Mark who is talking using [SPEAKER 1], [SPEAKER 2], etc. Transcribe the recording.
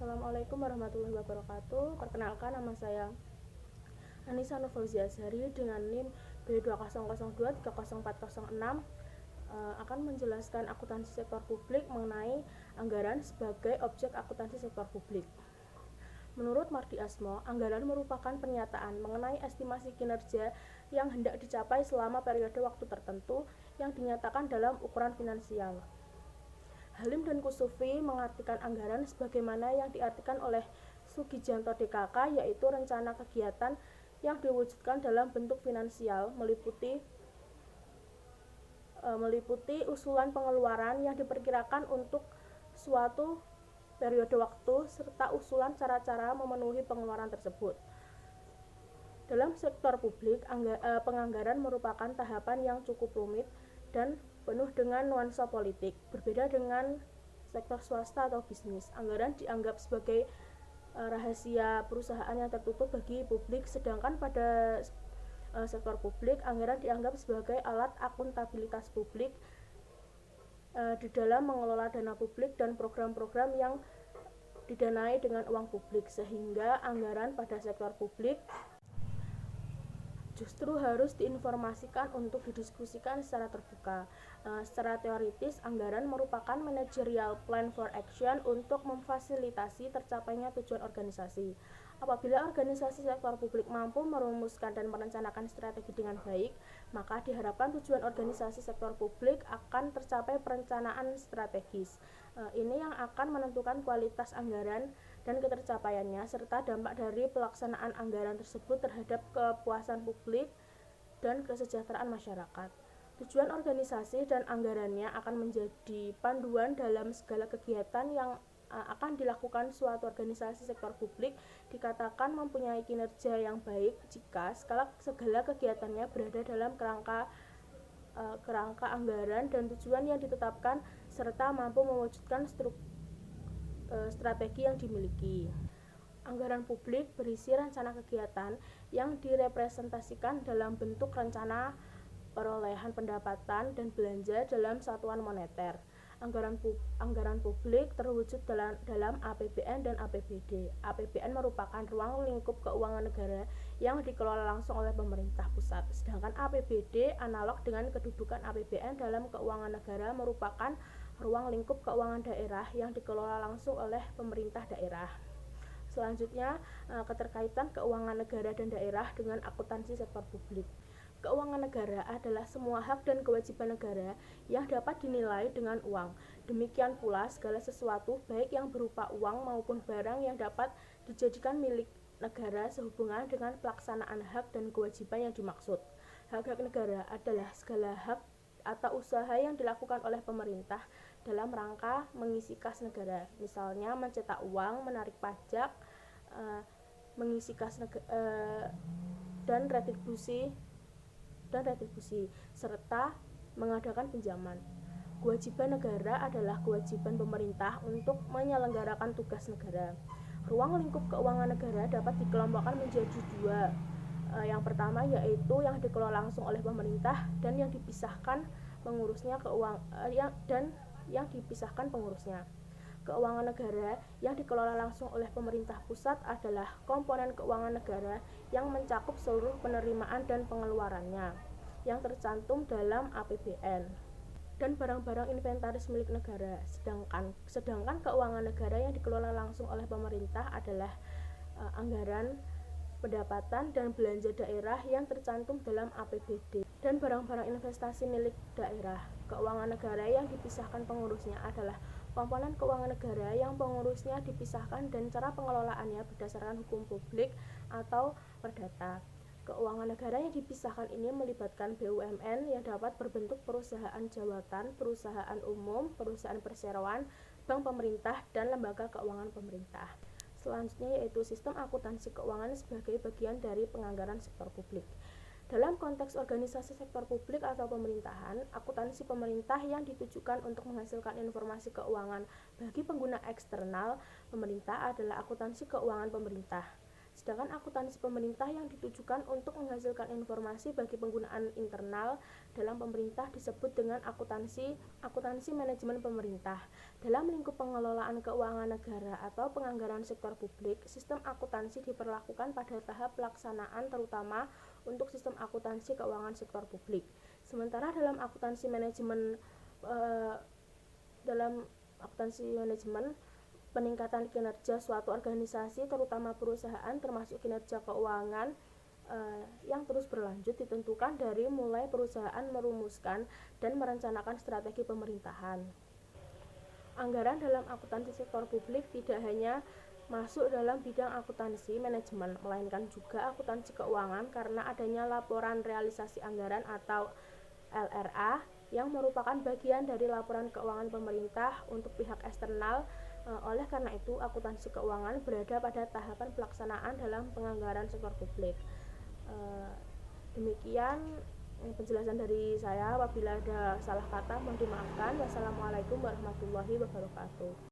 [SPEAKER 1] Assalamualaikum warahmatullahi wabarakatuh. Perkenalkan, nama saya Anissa Nurfauzia Azhari dengan NIM B2002300406 akan menjelaskan akuntansi sektor publik mengenai anggaran sebagai objek akuntansi sektor publik. Menurut Mardi Asmo, anggaran merupakan pernyataan mengenai estimasi kinerja yang hendak dicapai selama periode waktu tertentu yang dinyatakan dalam ukuran finansial. Halim dan Kusufi mengartikan anggaran sebagaimana yang diartikan oleh Sugijanto DKK, yaitu rencana kegiatan yang diwujudkan dalam bentuk finansial meliputi usulan pengeluaran yang diperkirakan untuk suatu periode waktu serta usulan cara-cara memenuhi pengeluaran tersebut. Dalam sektor publik, penganggaran merupakan tahapan yang cukup rumit dan penuh dengan nuansa politik. Berbeda dengan sektor swasta atau bisnis, anggaran dianggap sebagai rahasia perusahaan yang tertutup bagi publik, sedangkan pada sektor publik, anggaran dianggap sebagai alat akuntabilitas publik di dalam mengelola dana publik dan program-program yang didanai dengan uang publik, sehingga anggaran pada sektor publik justru harus diinformasikan untuk didiskusikan secara terbuka. Secara teoritis, anggaran merupakan managerial plan for action untuk memfasilitasi tercapainya tujuan organisasi. Apabila organisasi sektor publik mampu merumuskan dan merencanakan strategi dengan baik, maka diharapkan tujuan organisasi sektor publik akan tercapai perencanaan strategis. Ini yang akan menentukan kualitas anggaran dan ketercapaiannya, serta dampak dari pelaksanaan anggaran tersebut terhadap kepuasan publik dan kesejahteraan masyarakat. Tujuan organisasi dan anggarannya akan menjadi panduan dalam segala kegiatan yang akan dilakukan suatu organisasi sektor publik. Dikatakan mempunyai kinerja yang baik jika segala kegiatannya berada dalam kerangka anggaran dan tujuan yang ditetapkan serta mampu mewujudkan strategi yang dimiliki. Anggaran publik berisi rencana kegiatan yang direpresentasikan dalam bentuk rencana perolehan pendapatan dan belanja dalam satuan moneter. Anggaran publik terwujud dalam APBN dan APBD. APBN merupakan ruang lingkup keuangan negara yang dikelola langsung oleh pemerintah pusat, sedangkan APBD analog dengan kedudukan APBN dalam keuangan negara merupakan ruang lingkup keuangan daerah yang dikelola langsung oleh pemerintah daerah. Selanjutnya, keterkaitan keuangan negara dan daerah dengan akuntansi sektor publik. Keuangan negara adalah semua hak dan kewajiban negara yang dapat dinilai dengan uang. Demikian pula segala sesuatu baik yang berupa uang maupun barang yang dapat dijadikan milik negara sehubungan dengan pelaksanaan hak dan kewajiban yang dimaksud. Hak-hak negara adalah segala hak atau usaha yang dilakukan oleh pemerintah dalam rangka mengisi kas negara, misalnya mencetak uang, menarik pajak, mengisi kas dan retribusi, serta mengadakan pinjaman. Kewajiban negara adalah kewajiban pemerintah untuk menyelenggarakan tugas negara. Ruang lingkup keuangan negara dapat dikelompokkan menjadi dua. Yang pertama yaitu yang dikelola langsung oleh pemerintah dan yang dipisahkan pengurusnya pengurusnya. Keuangan negara yang dikelola langsung oleh pemerintah pusat adalah komponen keuangan negara yang mencakup seluruh penerimaan dan pengeluarannya yang tercantum dalam APBN dan barang-barang inventaris milik negara. Sedangkan keuangan negara yang dikelola langsung oleh pemerintah adalah anggaran pendapatan dan belanja daerah yang tercantum dalam APBD dan barang-barang investasi milik daerah. Keuangan negara yang dipisahkan pengurusnya adalah komponen keuangan negara yang pengurusnya dipisahkan dan cara pengelolaannya berdasarkan hukum publik atau perdata. Keuangan negara yang dipisahkan ini melibatkan BUMN yang dapat berbentuk perusahaan jawatan, perusahaan umum, perusahaan perseroan, bank pemerintah, dan lembaga keuangan pemerintah. Selanjutnya yaitu sistem akuntansi keuangan sebagai bagian dari penganggaran sektor publik. Dalam konteks organisasi sektor publik atau pemerintahan, akuntansi pemerintah yang ditujukan untuk menghasilkan informasi keuangan bagi pengguna eksternal pemerintah adalah akuntansi keuangan pemerintah. Sedangkan akuntansi pemerintah yang ditujukan untuk menghasilkan informasi bagi penggunaan internal dalam pemerintah disebut dengan akuntansi manajemen pemerintah. Dalam lingkup pengelolaan keuangan negara atau penganggaran sektor publik, sistem akuntansi diperlakukan pada tahap pelaksanaan terutama untuk sistem akuntansi keuangan sektor publik. Sementara dalam akuntansi manajemen peningkatan kinerja suatu organisasi terutama perusahaan termasuk kinerja keuangan yang terus berlanjut ditentukan dari mulai perusahaan merumuskan dan merencanakan strategi pemerintahan. Anggaran dalam akuntansi sektor publik tidak hanya masuk dalam bidang akuntansi manajemen, melainkan juga akuntansi keuangan karena adanya laporan realisasi anggaran atau LRA yang merupakan bagian dari laporan keuangan pemerintah untuk pihak eksternal. Oleh karena itu, akuntansi keuangan berada pada tahapan pelaksanaan dalam penganggaran sektor publik. Demikian penjelasan dari saya. Apabila ada salah kata mohon dimaafkan. Wassalamualaikum warahmatullahi wabarakatuh.